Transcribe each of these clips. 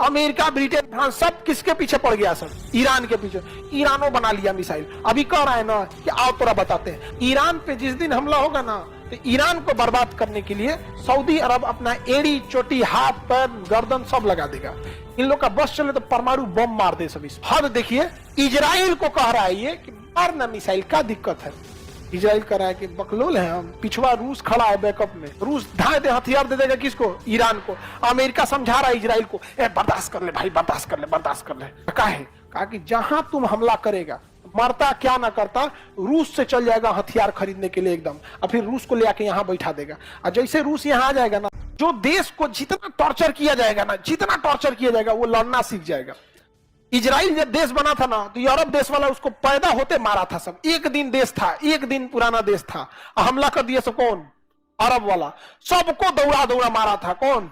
America, Britain, France सब किसके पीछे पड़ गया सर? ईरान के पीछे। ईरानों बना लिया मिसाइल। अभी कह रहा है ना कि आओ तोरा बताते हैं। ईरान पे जिस दिन हमला होगा ना, तो ईरान को बर्बाद करने के लिए सऊदी अरब अपना एड़ी, चोटी, हाथ, पैर, गर्दन सब लगा देगा। इन लोग का बस चले तो परमाणु बम मार दे सभी। हद देखिए, इजराइल को कह रहा है ये कि मारना मिसाइल, का दिक्कत है? इजराइल कह रहा है कि बकलोल है हम, पिछवा रूस खड़ा है बैकअप में। रूस ढाई दे हथियार दे देगा किसको? ईरान को। अमेरिका समझा रहा है इजराइल को, बर्दाश्त कर ले भाई, बर्दाश्त कर ले, बर्दाश्त कर ले। कहा कि जहां तुम हमला करेगा, मरता क्या ना करता, रूस से चल जाएगा हथियार खरीदने के लिए एकदम, और फिर रूस को ले आके यहाँ बैठा देगा। और जैसे रूस यहाँ आ जाएगा ना, जो देश को जितना टॉर्चर किया जाएगा ना, जितना टॉर्चर किया जाएगा, वो लड़ना सीख जाएगा। इजराइल जब देश बना था ना, तो यूरोप देश वाला उसको पैदा होते मारा था सब। एक दिन देश था, एक दिन पुराना देश था, हमला कर दिया। सब कौन? अरब वाला। सबको दौड़ा दौड़ा मारा था। कौन?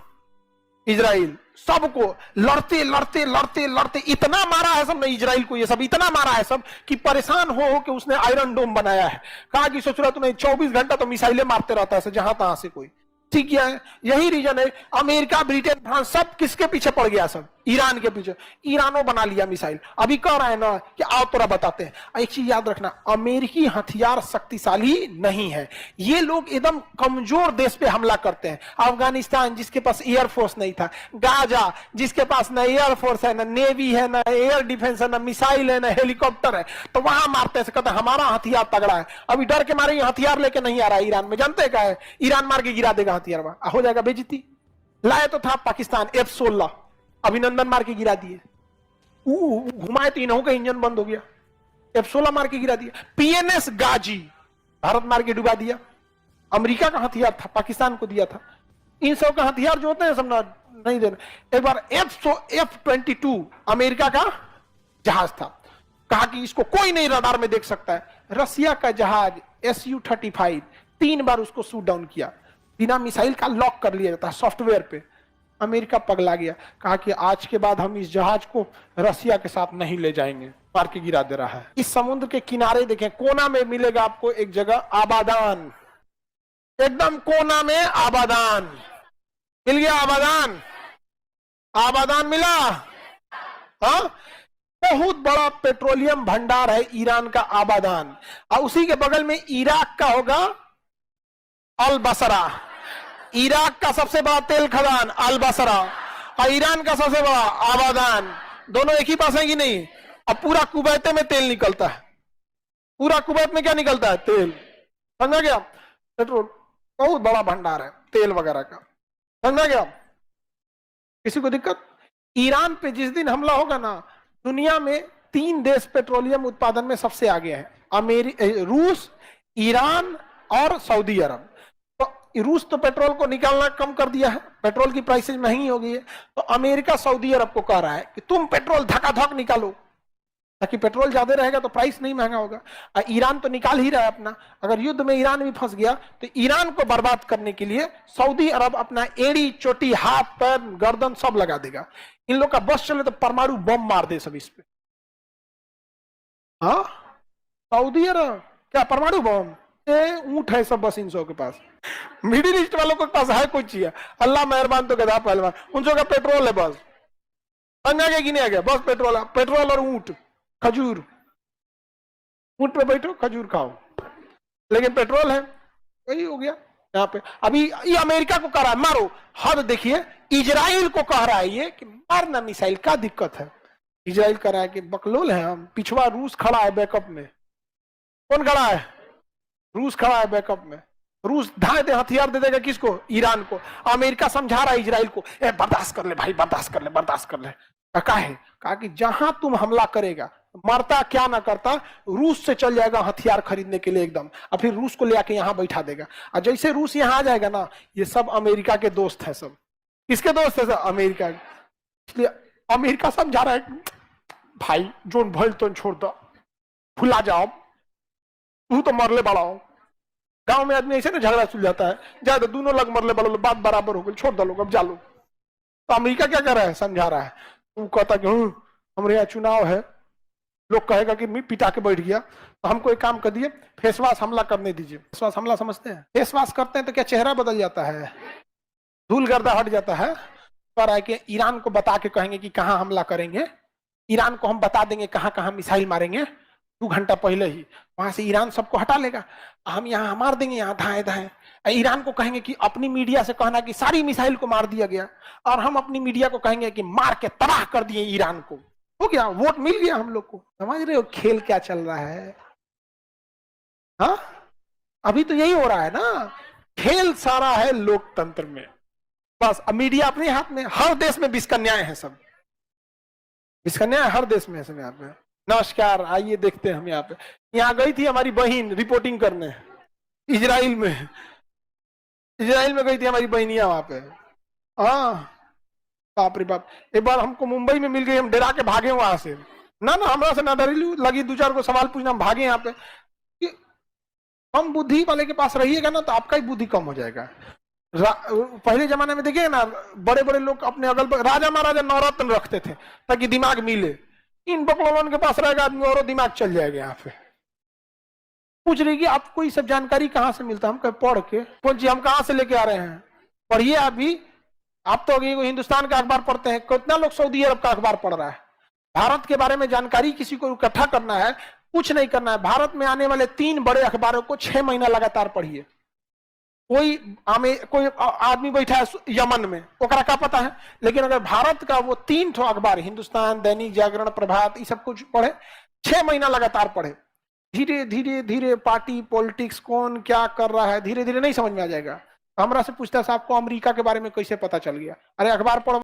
इजराइल। सबको लड़ते लड़ते लड़ते लड़ते इतना मारा है सब ने इजराइल को, ये सब इतना मारा है सब कि परेशान हो के उसने आयरन डोम बनाया है। कहा कि सोच रहा तूने 24 घंटा तो मिसाइलें मारते रहता है जहां तहां से कोई। ठीक किया है। यही रीजन है अमेरिका, ब्रिटेन, फ्रांस सब किसके पीछे पड़ गया? सब ईरान के पीछे। ईरानों बना लिया मिसाइल। अभी कह रहा है ना कि आओ तोरा बताते हैं। एक चीज याद रखना, अमेरिकी हथियार शक्तिशाली नहीं है। ये लोग एकदम कमजोर देश पे हमला करते हैं। अफगानिस्तान जिसके पास एयरफोर्स नहीं था, गाजा जिसके पास ना एयरफोर्स है, ना नेवी है, ना एयर डिफेंस है, ना मिसाइल है, ना हेलीकॉप्टर है, तो वहां मारते हैं। कहते हमारा हथियार तगड़ा है। अभी डर के मारे हथियार लेके नहीं आ रहा है ईरान में। जानते क्या है? ईरान मार के गिरा देगा हथियार, हो जाएगा बेइज्जती। लाए तो था पाकिस्तान F-16, अभिनंदन मार के गिरा दिए। घुमाए तो इन्हों का इंजन बंद हो गया। F-16 मार के गिरा दिया। PNS गाजी भारत मार के डुबा दिया। अमेरिका का हथियार था, पाकिस्तान को दिया था। इन सब का हथियार जो होते हैं सब ना नहीं देना। एक बार F-22 अमेरिका का जहाज था, कहा कि इसको कोई नहीं रडार में देख सकता है। रसिया का जहाज Su-35 3 बार उसको शूट डाउन किया, बिना मिसाइल का लॉक कर लिया जाता है सॉफ्टवेयर पे। अमेरिका पगला गया, कहा कि आज के बाद हम इस जहाज को रसिया के साथ नहीं ले जाएंगे, मार के गिरा दे रहा है। इस समुद्र के किनारे देखें, कोना में मिलेगा आपको एक जगह आबादान, एकदम कोना में आबादान मिल गया। आबादान, आबादान मिला। हाँ, बहुत बड़ा पेट्रोलियम भंडार है ईरान का आबादान। और उसी के बगल में इराक का होगा अल बसरा। इराक का सबसे बड़ा तेल खदान अल बसरा, और ईरान का सबसे बड़ा आबादान। दोनों एक ही पास है कि नहीं? अब पूरा कुवैत में तेल निकलता है। पूरा कुवैत में क्या निकलता है? तेल। समझा गया? पेट्रोल बहुत बड़ा भंडार है तेल वगैरह का। समझा गया? किसी को दिक्कत? ईरान पे जिस दिन हमला होगा ना, दुनिया में 3 देश पेट्रोलियम उत्पादन में सबसे आगे है, रूस, ईरान और सऊदी अरब। रूस तो पेट्रोल को निकालना कम कर दिया है, पेट्रोल की प्राइसेज महंगी हो गई है। तो अमेरिका सऊदी अरब को कह रहा है कि तुम पेट्रोल धकाधक निकालो, ताकि पेट्रोल ज्यादा रहेगा तो प्राइस नहीं महंगा होगा। और ईरान तो निकाल ही रहा है अपना। अगर युद्ध में ईरान भी फंस गया तो ईरान को बर्बाद करने के लिए सऊदी अरब अपना एड़ी, चोटी, हाथ, पैर, गर्दन सब लगा देगा। इन लोग का बस चले तो परमाणु बम मार दे सब इस पे। हाँ, सऊदी अरब क्या परमाणु बम? ऊंट है सब बस इन सब के पास। मिडिल ईस्ट वालों के पास है कुछ चाहिए, अल्लाह मेहरबान तो गधा पहलवान। उन सब का पेट्रोल है बस, पंगा के गिने गया बस पेट्रोल। पेट्रोल और ऊंट, खजूर। ऊंट पे बैठो, खजूर खाओ, लेकिन पेट्रोल है। वही हो गया यहाँ पे। अभी ये अमेरिका को कह रहा है मारो। हद देखिए, इजराइल को कह रहा है ये कि मारना मिसाइल, का दिक्कत है? इजराइल कह रहा है कि बकलोल है हम, पिछवा रूस खड़ा है बैकअप में। कौन खड़ा है? रूस खड़ा है बैकअप में। रूस ढाई दे हथियार दे देगा किसको? ईरान को। अमेरिका समझा रहा है इजराइल को, बर्दाश्त कर ले भाई, बर्दाश्त कर ले, बर्दाश्त कर ले। कहा कि जहां तुम हमला करेगा, मरता क्या ना करता, रूस से चल जाएगा हथियार खरीदने के लिए एकदम, और फिर रूस को ले आके यहाँ बैठा देगा। और जैसे रूस यहाँ आ जाएगा ना, ये सब अमेरिका के दोस्त है। सब किसके दोस्त है? सब अमेरिका। इसलिए अमेरिका समझा रहा है भाई, जो भल तो छोड़ दो, भुला जाओ, तू तो मरले बड़ा हो। गांव में आदमी ऐसे ना झगड़ा सुलझाता है, ज्यादा दोनों लग मरले बड़ा, बात बराबर हो गई, छोड़ दो लोग, अब जा लो। तो अमेरिका क्या कर रहा है? समझा रहा है। तू कहता कि हमारे यहाँ चुनाव है, लोग कहेगा कि मैं पिटा के बैठ गया, तो हमको एक काम कर दिए, फेस वॉश हमला करने दीजिए। फेस वॉश हमला समझते हैं? फेस वॉश करते हैं तो क्या चेहरा बदल जाता है? धूल गर्दा हट जाता है? कह रहा है कि ईरान को बता के कहेंगे कि कहां हमला करेंगे, ईरान को हम बता देंगे कहां कहां मिसाइल मारेंगे 2 घंटा पहले ही, वहां से ईरान सबको हटा लेगा, हम यहाँ मार देंगे यहाँ दाएं दाएं। ईरान को कहेंगे कि अपनी मीडिया से कहना कि सारी मिसाइल को मार दिया गया, और हम अपनी मीडिया को कहेंगे कि मार के तबाह कर दिए ईरान को, हो गया, वोट मिल गया हम लोग को। समझ रहे हो खेल क्या चल रहा है? हाँ, अभी तो यही हो रहा है ना, खेल सारा है लोकतंत्र में। बस अब मीडिया अपने हाथ में, हर देश में विस्कन्याएं हैं, सब विस्कन्याएं हर देश में है सब। यहाँ पे नमस्कार, आइए देखते हैं हम यहाँ पे। यहाँ गई थी हमारी बहन रिपोर्टिंग करने इजराइल में, इजराइल में गई थी हमारी बहनिया वहां पे। हाँ बाप रे बाप, एक बार हमको मुंबई में मिल गई, हम डरा के भागे वहां से। ना हमरा से ना डरी लगी, 2-4 को सवाल पूछना, हम भागे यहाँ पे। कम बुद्धि वाले के पास रहिएगा ना तो आपका ही बुद्धि कम हो जाएगा। पहले जमाने में देखिए ना, बड़े बड़े लोग अपने अगल बगल, राजा महाराजा नवरत्न रखते थे ताकि दिमाग मिले। इन बकलोवन के पास रहेगा आदमी और दिमाग चल जाएगा। यहाँ पे पूछ रही कि आपको ये सब जानकारी कहाँ से मिलता है? हम कहे पढ़ के। कौन जी, हम कहाँ से लेके आ रहे हैं? पढ़िए अभी। आप तो हिंदुस्तान का अखबार पढ़ते हैं, कितना लोग सऊदी अरब का अखबार पढ़ रहा है? भारत के बारे में जानकारी किसी को इकट्ठा करना है, कुछ नहीं करना है, भारत में आने वाले 3 बड़े अखबारों को 6 महीना लगातार पढ़िए। कोई आदमी बैठा है यमन में, ओकरा का पता है? लेकिन अगर भारत का वो 3 ठो अखबार, हिंदुस्तान, दैनिक जागरण, प्रभात, ये सब कुछ पढ़े, 6 महीना लगातार पढ़े, धीरे धीरे धीरे पार्टी पॉलिटिक्स कौन क्या कर रहा है धीरे धीरे नहीं समझ में आ जाएगा। हमरा से पूछता है साहब को अमेरिका के बारे में कैसे पता चल गया? अरे अखबार पढ़ो।